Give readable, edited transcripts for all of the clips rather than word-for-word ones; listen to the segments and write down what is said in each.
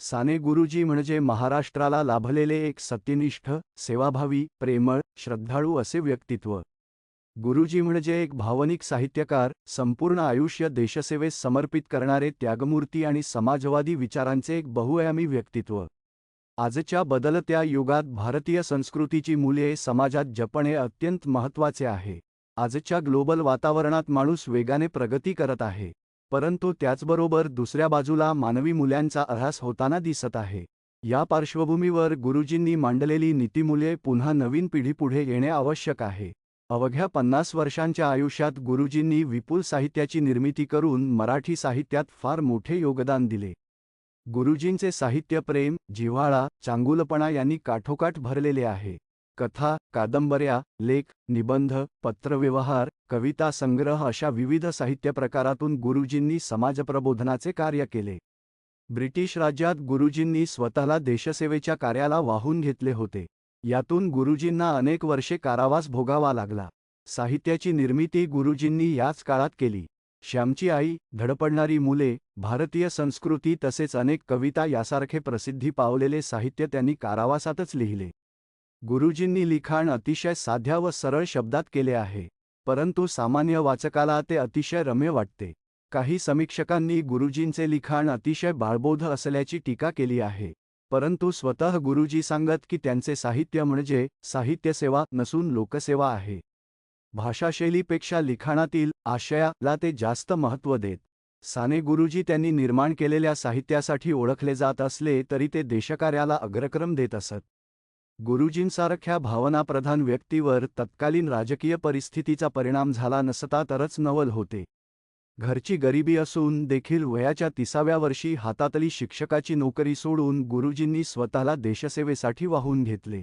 साने गुरुजी म्हणजे महाराष्ट्राला लाभलेले एक सत्यनिष्ठ, सेवाभावी, प्रेमळ, श्रद्धाळू असे व्यक्तित्व. गुरुजी म्हणजे एक भावनिक साहित्यकार, संपूर्ण आयुष्य देशसेवेस समर्पित करणारे त्यागमूर्ती आणि समाजवादी विचारांचे एक बहुआयामी व्यक्तित्व. आजच्या बदलत्या युगात भारतीय संस्कृतीची मूल्ये समाजात जपणे अत्यंत महत्त्वाचे आहे. आजच्या ग्लोबल वातावरणात माणूस वेगाने प्रगती करत आहे, परंतु त्याचबरोबर दुसऱ्या बाजूला मानवी मूल्यांचा ऱ्हास होताना दिसत आहे. या पार्श्वभूमीवर गुरुजींनी मांडलेली नीतिमूल्ये पुन्हा नवीन पिढीपुढे येणे आवश्यक आहे. अवघ्या 50 वर्षांच्या आयुष्यात गुरुजींनी विपुल साहित्याची निर्मिती करून मराठी साहित्यात फार मोठे योगदान दिले. गुरुजींचे साहित्य प्रेम, जिव्हाळा, चांगुलपणा यांनी काठोकाठ भरलेले आहे. कथा, कादंबऱ्या, लेख, निबंध, पत्रव्यवहार, कविता संग्रह अशा विविध साहित्य प्रकारातून गुरुजींनी समाजप्रबोधनाचे कार्य केले. ब्रिटिश राज्यात गुरुजींनी स्वतःला देशसेवेच्या कार्याला वाहून घेतले होते. यातून गुरुजींना अनेक वर्षे कारावास भोगावा लागला. साहित्याची निर्मिती गुरुजींनी याच काळात केली. श्यामची आई, धडपडणारी मुले, भारतीय संस्कृती तसेच अनेक कविता यासारखे प्रसिद्धी पावलेले साहित्य त्यांनी कारावासातच लिहिले. गुरुजींनी लिखाण अतिशय साध्या व सरळ शब्दात केले आहे, परंतु सामान्य वाचकाला ते अतिशय रम्य वाटते. काही समीक्षकांनी गुरुजींचे लिखाण अतिशय बाळबोध असल्याची टीका केली आहे, परंतु स्वतः गुरुजी सांगत की त्यांचे साहित्य म्हणजे साहित्यसेवा नसून लोकसेवा आहे. भाषाशैलीपेक्षा लिखाणातील आशयाला ते जास्त महत्त्व देत. साने गुरुजी त्यांनी निर्माण केलेल्या साहित्यासाठी ओळखले जात असले तरी ते देशकार्याला अग्रक्रम देत असत. गुरुजींसारख्या भावनाप्रधान व्यक्तीवर तत्कालीन राजकीय परिस्थितीचा परिणाम झाला नसता तरच नवल होते. घरची गरिबी असून देखील वयाच्या 30व्या वर्षी हातातली शिक्षकाची नोकरी सोडून गुरुजींनी स्वतःला देशसेवेसाठी वाहून घेतले.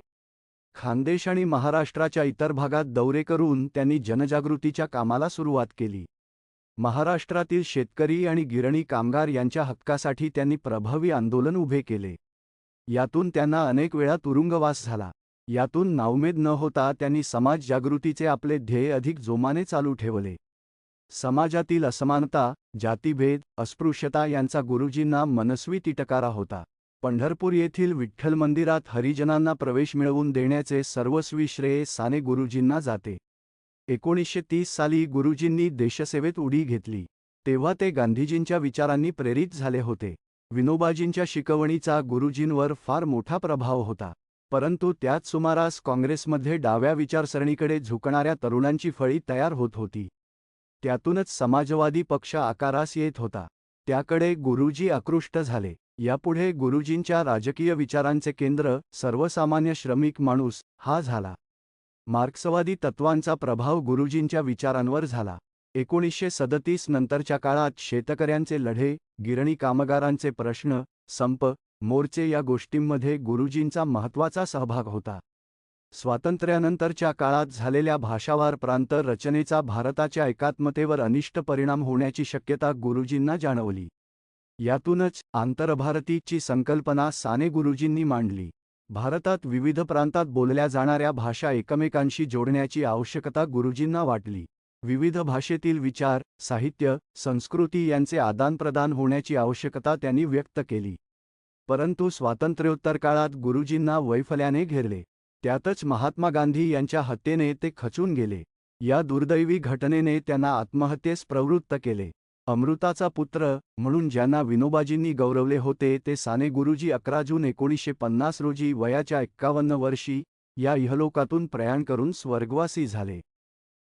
खानदेश आणि महाराष्ट्राच्या इतर भागात दौरे करून त्यांनी जनजागृतीच्या कामाला सुरुवात केली. महाराष्ट्रातील शेतकरी आणि गिरणी कामगार यांच्या हक्कासाठी त्यांनी प्रभावी आंदोलन उभे केले. यातून त्यांना अनेक वेळा तुरुंगवास झाला. यातून नाउमेद न होता त्यांनी समाज जागृतीचे आपले ध्येय अधिक जोमाने चालू ठेवले. समाजातील असमानता, जातीभेद, अस्पृश्यता यांचा गुरुजींना मनस्वी तिटकारा होता. पंढरपूर येथील विठ्ठल मंदिरात हरिजनांना प्रवेश मिळवून देण्याचे सर्वस्वी श्रेय साने गुरुजींना जाते. 1930 साली गुरुजींनी देशसेवेत उडी घेतली. तेव्हा ते गांधीजींच्या विचारांनी प्रेरित झाले होते. विनोबाजींच्या शिकवणीचा गुरुजींवर फार मोठा प्रभाव होता, परंतु त्याच सुमारास काँग्रेसमध्ये डाव्या विचारसरणीकडे झुकणाऱ्या तरुणांची फळी तयार होत होती. त्यातूनच समाजवादी पक्ष आकारास येत होता. त्याकडे गुरुजी आकृष्ट झाले. यापुढे गुरुजींच्या राजकीय विचारांचे केंद्र सर्वसामान्य श्रमिक माणूस हा झाला. मार्क्सवादी तत्वांचा प्रभाव गुरुजींच्या विचारांवर झाला. 1937 नंतरच्या काळात शेतकऱ्यांचे लढे, गिरणी कामगारांचे प्रश्न, संप, मोर्चे या गोष्टींमध्ये गुरुजींचा महत्त्वाचा सहभाग होता. स्वातंत्र्यानंतरच्या काळात झालेल्या भाषावार प्रांत रचनेचा भारताच्या एकात्मतेवर अनिष्ट परिणाम होण्याची शक्यता गुरुजींना जाणवली. यातूनच आंतरभारतीची संकल्पना साने गुरुजींनी मांडली. भारतात विविध प्रांतात बोलल्या जाणाऱ्या भाषा एकमेकांशी जोडण्याची आवश्यकता गुरुजींना वाटली. विविध भाषेतील विचार, साहित्य, संस्कृती यांचे आदानप्रदान होण्याची आवश्यकता त्यांनी व्यक्त केली. परंतु स्वातंत्र्योत्तर काळात गुरुजींना वैफल्याने घेरले. त्यातच महात्मा गांधी यांच्या हत्येने ते खचून गेले. या दुर्दैवी घटनेने त्यांना आत्महत्येस प्रवृत्त केले. अमृताचा पुत्र म्हणून ज्यांना विनोबाजींनी गौरवले होते ते साने गुरुजी 11 जून 1950 रोजी वयाच्या 51 वर्षी या इहलोकातून प्रयाण करून स्वर्गवासी झाले.